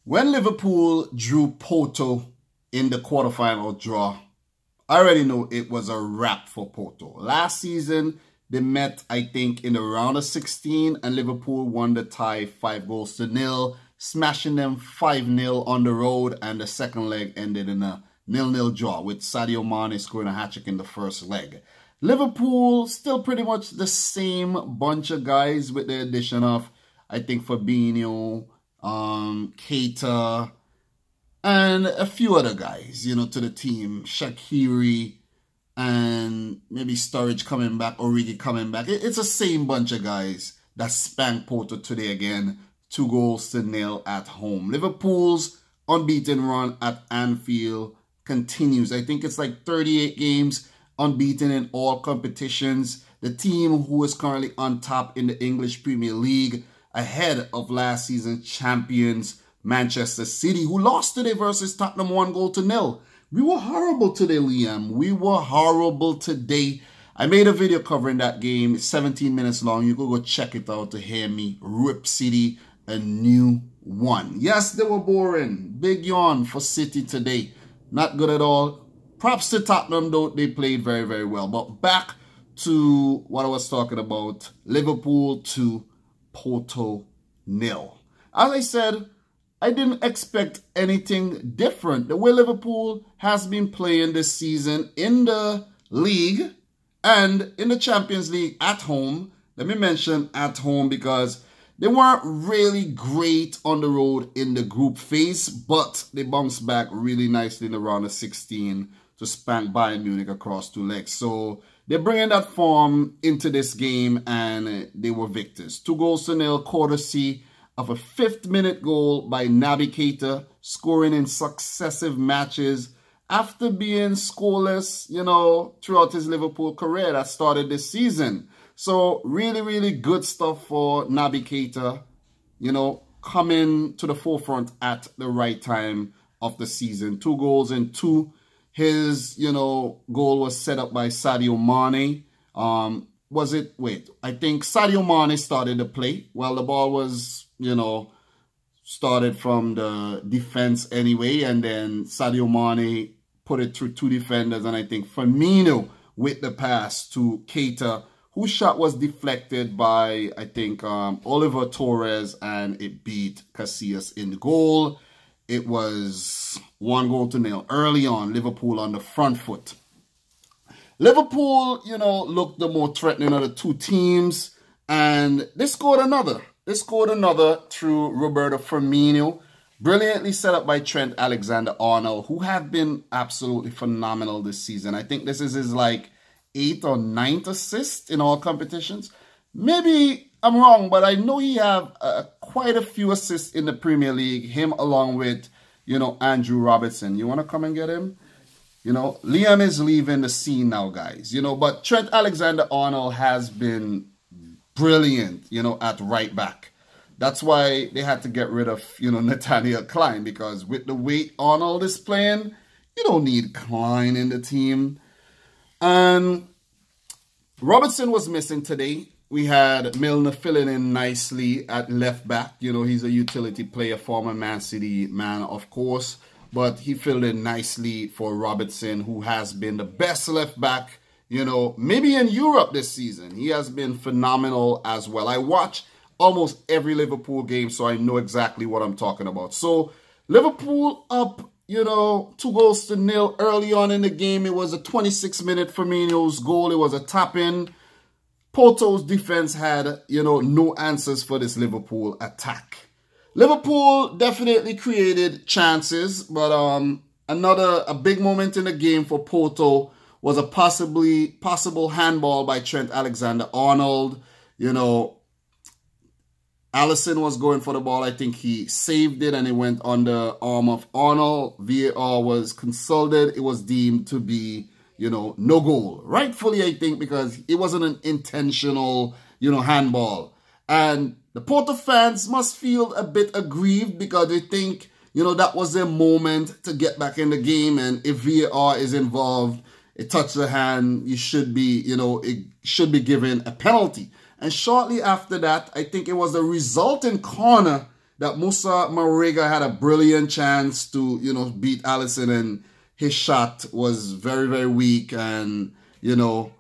When Liverpool drew Porto in the quarterfinal draw, I already know it was a wrap for Porto. Last season, they met, I think, in the round of 16, and Liverpool won the tie 5-0, smashing them 5-0 on the road, and the second leg ended in a 0-0 draw, with Sadio Mane scoring a hat-trick in the first leg. Liverpool, still pretty much the same bunch of guys with the addition of, I think, Firmino, Keita, and a few other guys, to the team. Shaqiri and maybe Sturridge coming back, Origi coming back. It's the same bunch of guys that spanked Porto today again, 2-0 at home. Liverpool's unbeaten run at Anfield continues. I think it's like 38 games unbeaten in all competitions. The team who is currently on top in the English Premier League, ahead of last season's champions, Manchester City, who lost today versus Tottenham 1-0. We were horrible today, Liam. We were horrible today. I made a video covering that game. It's 17 minutes long. You can go check it out to hear me rip City a new one. Yes, they were boring. Big yawn for City today. Not good at all. Props to Tottenham, though. They played very, very well. But back to what I was talking about. Liverpool 2, Porto 0. As I said, I didn't expect anything different. The way Liverpool has been playing this season in the league and in the Champions League at home. Let me mention at home because they weren't really great on the road in the group phase, but they bounced back really nicely in the round of 16 to spank Bayern Munich across 2 legs. So they're bringing that form into this game, and they were victors. 2-0, courtesy of a 5th-minute goal by Naby Keita, scoring in successive matches after being scoreless, throughout his Liverpool career that started this season. So really, really good stuff for Naby Keita, coming to the forefront at the right time of the season. 2 goals in 2. His, goal was set up by Sadio Mane. I think Sadio Mane started the play. Well, the ball was, started from the defense anyway. And then Sadio Mane put it through 2 defenders. And I think Firmino with the pass to Keita, whose shot was deflected by, I think, Oliver Torres. And it beat Casillas in the goal. It was 1-0 early on. Liverpool on the front foot. Liverpool, looked the more threatening of the 2 teams. And they scored another. They scored another through Roberto Firmino. Brilliantly set up by Trent Alexander-Arnold, who have been absolutely phenomenal this season. I think this is his 8th or 9th assist in all competitions. Maybe I'm wrong, but I know he have quite a few assists in the Premier League. Him along with, Andrew Robertson. You want to come and get him? Liam is leaving the scene now, guys. But Trent Alexander-Arnold has been brilliant, at right back. That's why they had to get rid of, Nathaniel Klein, because with the way Arnold is playing, you don't need Klein in the team. And Robertson was missing today. We had Milner filling in nicely at left back. He's a utility player, former Man City man, of course. But he filled in nicely for Robertson, who has been the best left back, maybe in Europe this season. He has been phenomenal as well. I watch almost every Liverpool game, so I know exactly what I'm talking about. So Liverpool up, 2-0 early on in the game. It was a 26-minute Firmino's goal. It was a tap-in. Porto's defense had, no answers for this Liverpool attack. Liverpool definitely created chances, but a big moment in the game for Porto was a possible handball by Trent Alexander-Arnold. Alisson was going for the ball. I think he saved it and it went on the arm of Arnold. VAR was consulted. It was deemed to be, no goal. Rightfully, I think, because it wasn't an intentional, handball. And the Porto fans must feel a bit aggrieved because they think, that was their moment to get back in the game. And if VAR is involved, it touched the hand, you should be, it should be given a penalty. And shortly after that, I think it was the resulting corner that Musa Marega had a brilliant chance to, you know, beat Alisson, and his shot was very, very weak, and, you know,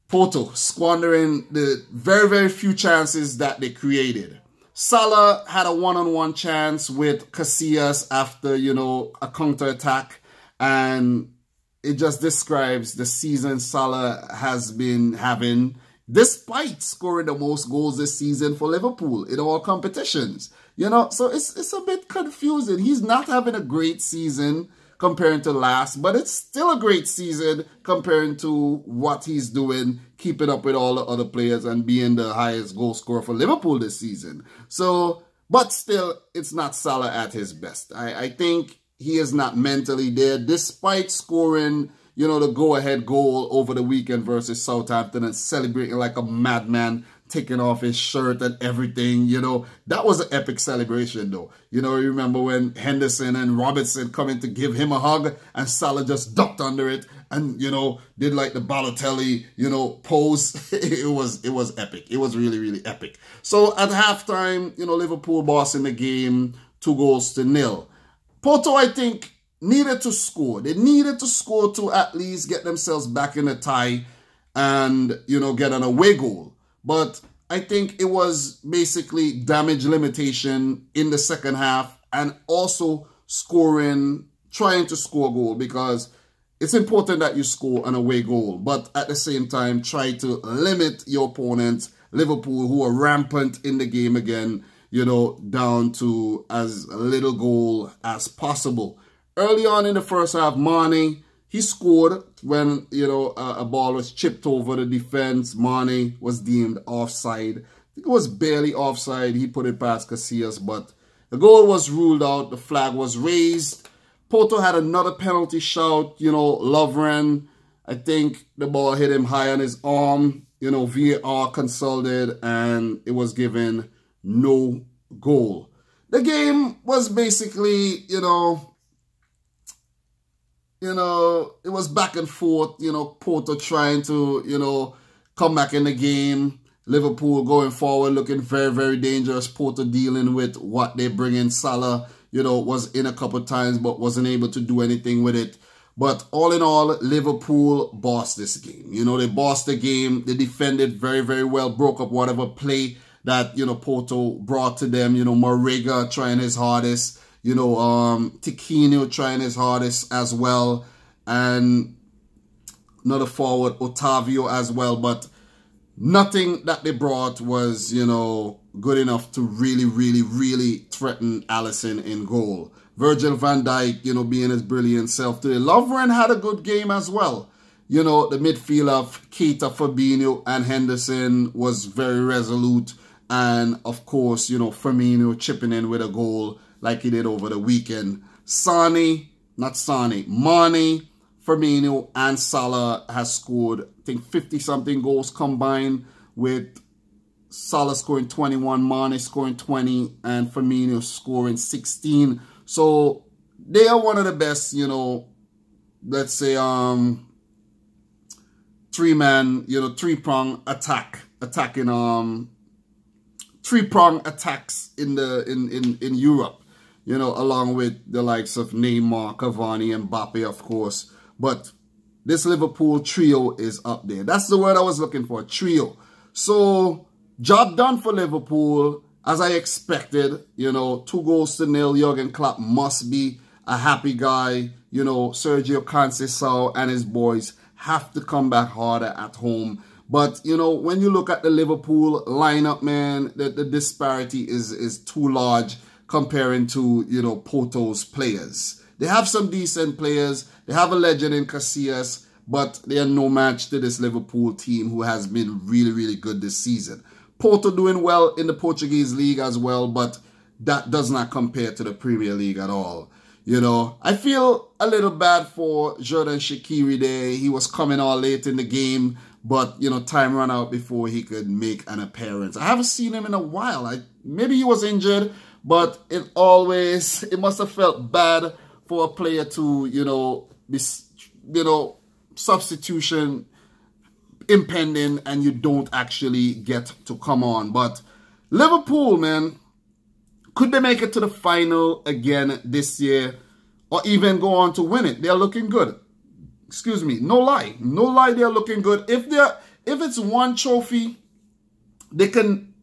Porto squandering the very, very few chances that they created. Salah had a one-on-one chance with Casillas after, you know, a counter-attack, and it just describes the season Salah has been having, despite scoring the most goals this season for Liverpool in all competitions. You know, so it's a bit confusing. He's not having a great season comparing to last, but it's still a great season comparing to what he's doing, keeping up with all the other players and being the highest goal scorer for Liverpool this season. So, but still, it's not Salah at his best. I think he is not mentally there, despite scoring, you know, the go-ahead goal over the weekend versus Southampton and celebrating like a madman, taking off his shirt and everything. You know, that was an epic celebration, though. You know, you remember when Henderson and Robertson coming to give him a hug and Salah just ducked under it and, you know, did like the Balotelli, you know, pose. It was epic. It was really, really epic. So at halftime, you know, Liverpool bossing the game 2-0. Porto, I think, needed to score. They needed to score to at least get themselves back in the tie and, you know, get an away goal. But I think it was basically damage limitation in the second half and also trying to score a goal, because it's important that you score an away goal. But at the same time, try to limit your opponents, Liverpool, who are rampant in the game again, you know, down to as little goal as possible. Early on in the first half, Mane, he scored when, you know, a ball was chipped over the defense. Mane was deemed offside. I think it was barely offside. He put it past Casillas, but the goal was ruled out. The flag was raised. Porto had another penalty shout. You know, Lovren, I think the ball hit him high on his arm. You know, VAR consulted and it was given no goal. The game was basically, you know, it was back and forth, you know, Porto trying to, you know, come back in the game. Liverpool going forward, looking very, very dangerous. Porto dealing with what they bring in. Salah, you know, was in a couple of times, but wasn't able to do anything with it. But all in all, Liverpool bossed this game. You know, they bossed the game. They defended very, very well, broke up whatever play that, you know, Porto brought to them. You know, Marega trying his hardest. You know, Tiquinho trying his hardest as well. And another forward, Otavio as well. But nothing that they brought was, you know, good enough to really, really, really threaten Alisson in goal. Virgil van Dijk, you know, being his brilliant self today. Lovren had a good game as well. You know, the midfield of Keita, Firmino, and Henderson was very resolute. And, of course, you know, Firmino chipping in with a goal like he did over the weekend. Mane, Firmino, and Salah has scored, I think, 50-something goals combined, with Salah scoring 21, Mane scoring 20, and Firmino scoring 16. So they are one of the best, you know, let's say three-man, you know, three-prong attacks in Europe, you know, along with the likes of Neymar, Cavani, and Mbappe, of course. But this Liverpool trio is up there. That's the word I was looking for, trio. So, job done for Liverpool, as I expected. You know, 2-0. Jurgen Klopp must be a happy guy. You know, Sergio Conceição and his boys have to come back harder at home. But, you know, when you look at the Liverpool lineup, man, the disparity is too large comparing to, you know, Porto's players. They have some decent players. They have a legend in Casillas, but they are no match to this Liverpool team, who has been really, really good this season. Porto doing well in the Portuguese league as well, but that does not compare to the Premier League at all. You know, I feel a little bad for Xherdan Shaqiri there. He was coming all late in the game, but, you know, time ran out before he could make an appearance. I haven't seen him in a while. Maybe he was injured, but it must have felt bad for a player to, you know, be, you know, substitution impending and you don't actually get to come on. But Liverpool, man, Could they make it to the final again this year or even go on to win it? They're looking good. Excuse me. No lie. No lie, they're looking good. If it's one trophy they can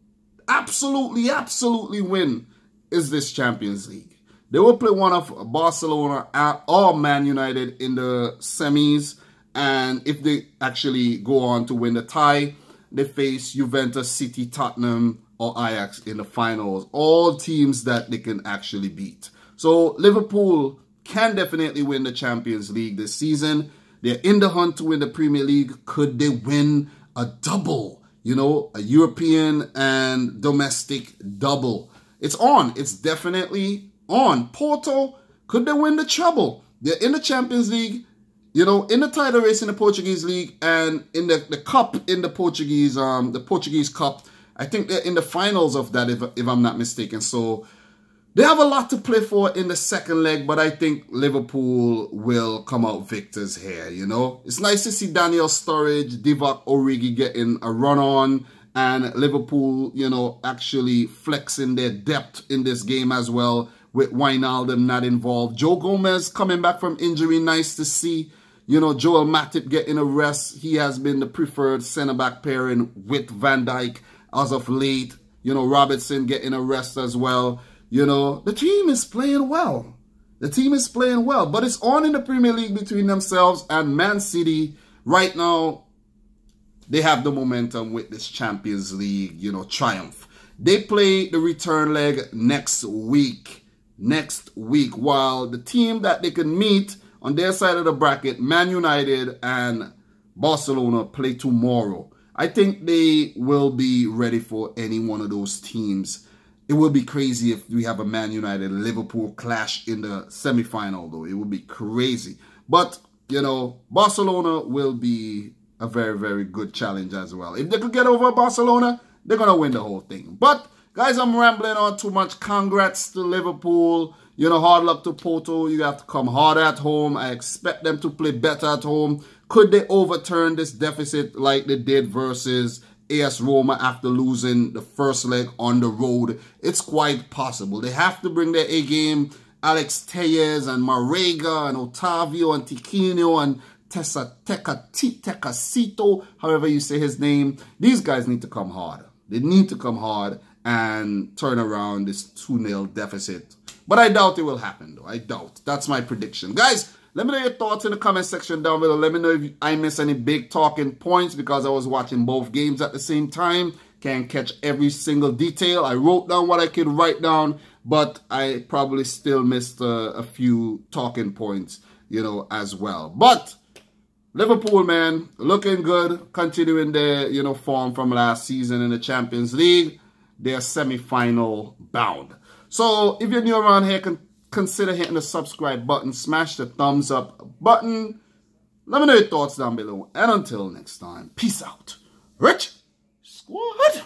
absolutely win, is this Champions League. They will play one of Barcelona or Man United in the semis. And if they actually go on to win the tie, they face Juventus, City, Tottenham, or Ajax in the finals. All teams that they can actually beat. So Liverpool can definitely win the Champions League this season. They're in the hunt to win the Premier League. Could they win a double? You know, a European and domestic double. It's on. It's definitely on. Porto, could they win the treble? They're in the Champions League, you know, in the title race in the Portuguese league, and in the cup in the Portuguese Cup. I think they're in the finals of that, if I'm not mistaken. So they have a lot to play for in the second leg, but I think Liverpool will come out victors here, you know. It's nice to see Daniel Sturridge, Divock Origi getting a run on, and Liverpool, you know, actually flexing their depth in this game as well, with Wijnaldum not involved. Joe Gomez coming back from injury, nice to see. You know, Joel Matip getting a rest. He has been the preferred centre-back pairing with Van Dijk as of late. You know, Robertson getting a rest as well. You know, the team is playing well. The team is playing well. But it's on in the Premier League between themselves and Man City. Right now, they have the momentum with this Champions League, you know, triumph. They play the return leg next week. While the team that they can meet on their side of the bracket, Man United and Barcelona, play tomorrow. I think they will be ready for any one of those teams. It would be crazy if we have a Man United-Liverpool clash in the semi-final, though. It would be crazy. But, you know, Barcelona will be a very, very good challenge as well. If they could get over Barcelona, they're going to win the whole thing. But, guys, I'm rambling on too much. Congrats to Liverpool. You know, hard luck to Porto. You have to come hard at home. I expect them to play better at home. Could they overturn this deficit like they did versus AS Roma after losing the first leg on the road? It's quite possible. They have to bring their A game. Alex Tellez and Marega and Otavio and Tiquinho and Tecasito, however you say his name. These guys need to come hard. They need to come hard and turn around this 2-0 deficit. But I doubt it will happen, though. I doubt. That's my prediction. Guys, let me know your thoughts in the comment section down below. Let me know if I missed any big talking points because I was watching both games at the same time. Can't catch every single detail. I wrote down what I could write down, but I probably still missed a few talking points, you know, as well. But Liverpool, man, looking good, continuing their, you know, form from last season in the Champions League. They're semi-final bound. So if you're new around here, consider hitting the subscribe button, smash the thumbs up button. Let me know your thoughts down below. And until next time, peace out. Rich Squad.